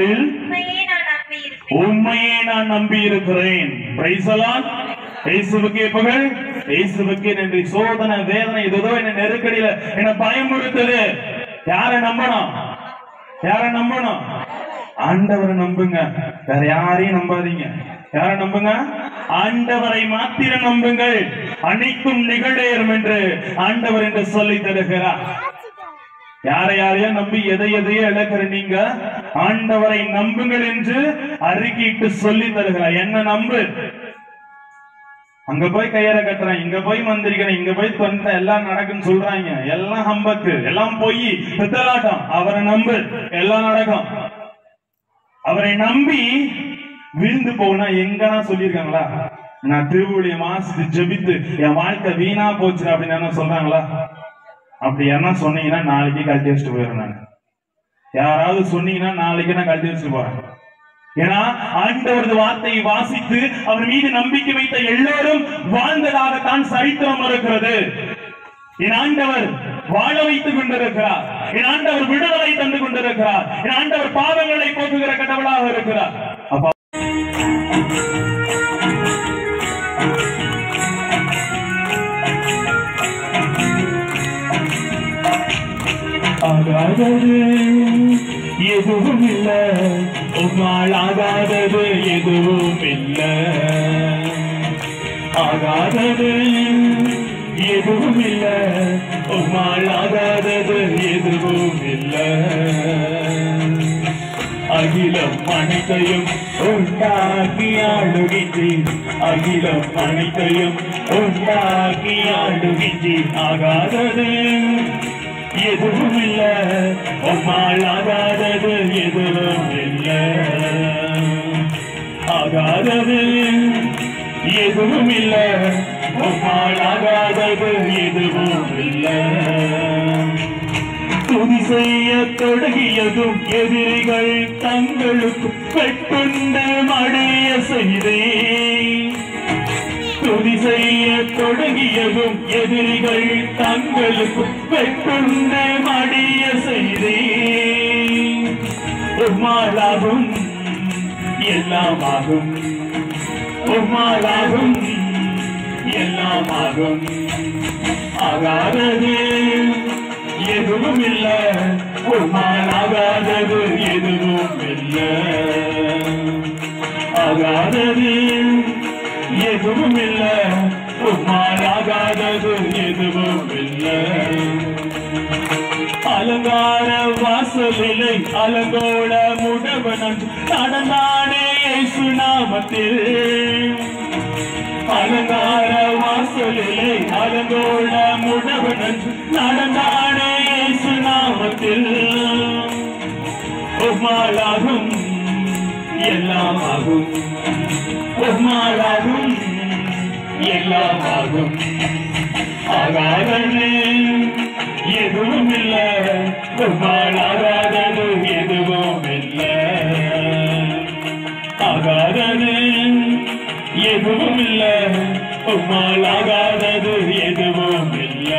நாட்களில் உண்மையே நான் நம்பி இருக்கிறேன். Praise the Lord. இயேசுவுக்கே புகழ், இயேசுவுக்கே நன்றி. சோதனை, வேதனை, ஏதோ என்ன நெருக்கடியில என்ன பயமுறுத்தது. யாரை நம்பணும்? யாரை நம்பணும்? ஆண்டவரை நம்புங்க. வேற யாரையும் நம்பாதீங்க. யாரை நம்புங்க? ஆண்டவரை மாத்திரம் நம்புங்கள். அனைத்தும் நிகழேறும் என்று ஆண்டவர் என்று சொல்லி தருகிறார். யாரையோ நம்பி எதையோ இழக்கிற நீங்க ஆண்டவரை நம்புங்கள் என்று அறிக்கையிட்டு சொல்லி தருகிறார். என்ன நம்பு? அங்க போய் கையற கட்டுறேன், இங்க போய் மந்திரிக்கிறேன், இங்க போய் தொண்ட எல்லாம் நடக்குன்னு சொல்றாங்க. எல்லாம் ஹம்பக்கு, எல்லாம் போய் பித்தலாட்டம். அவரை நம்பு, எல்லாம் நடக்கும். அவரை நம்பி விழுந்து போனா எங்கன்னா சொல்லியிருக்காங்களா? நான் திருவுளிய மாசித்து ஜெபித்து என் வாழ்க்கை வீணா போச்சு அப்படின்னு சொல்றாங்களா? அப்படி என்ன சொன்னீங்கன்னா நாளைக்கு கழட்டி வச்சுட்டு போயிடுறேன். நான் யாராவது சொன்னீங்கன்னா நாளைக்கு நான் கழட்டி வச்சுட்டு போறேன். ஏன்னா ஆண்டவரது வார்த்தையை வாசித்து அவர் மீது நம்பிக்கை வைத்த எல்லோரும் வாழ்ந்ததாகத்தான் சரித்திரம் இருக்கிறது. என் ஆண்டவர் வாழ வைத்துக் கொண்டிருக்கிறார். என் ஆண்டவர் விடுதலை தந்து கொண்டிருக்கிறார். என் ஆண்டவர் பாவங்களை போக்குகிற கடவுளாக இருக்கிறார். அப்ப ஆகாதது எதுவும் இல்ல, உம்மால் ஆகாதது எதுவும் இல்ல. ஆகாதது எதுவும் இல்ல, உம்மால் ஆகாதது எதுவும் இல்ல. அகிலம் அனைத்தையும் உண்டாக்கி ஆளுகின்றீர். அகிலம் அனைத்தையும் உண்டாக்கி ஆளுகின்றீர். ஆகாதது எதுவும் இல்ல, உம்மால் ஆகாதது எதுவும் இல்ல. ஆகாதது எதுவும் இல்ல, உம்மால் ஆகாதது எதுவும் இல்ல. துதி செய்ய தொடங்கியதும் எதிரிகள் தங்களுக்கு வெட்டுண்டு மடிய செய்தேன். துதி செய்ய தொடங்கியதும் எதிரிகள் தங்களுக்கு வெட்டுண்டு மடிய செய்தேன். உம்மாலாகும் எல்லாமாகும், உம்மாலாகும் எல்லாமாகும். ஆகாதது எதுவும் இல்ல, உம்மால் ஆகாதது எதுவும் இல்ல. ஆகாதது எதுவும் இல்ல, உம்மால் ஆகாதது எதுவும் இல்ல. அலங்கார வாசலிலை அலங்கோல முடவன் நடந்தானே இயேசு நாமத்தில். அலங்கார வாசலிலை அலங்கோல முடவன் நடந்தானே இயேசு நாமத்தில். உம்மாலாகும் எல்லாமாகும், உம்மாலாகும் எல்லாமாகும். ஆகாதது எதுவும் இல்ல, உம்மால் ஆகாதது எதுவும் இல்ல. ஆகாதது எதுவும் இல்ல, உம்மால் ஆகாதது எதுவும் இல்ல.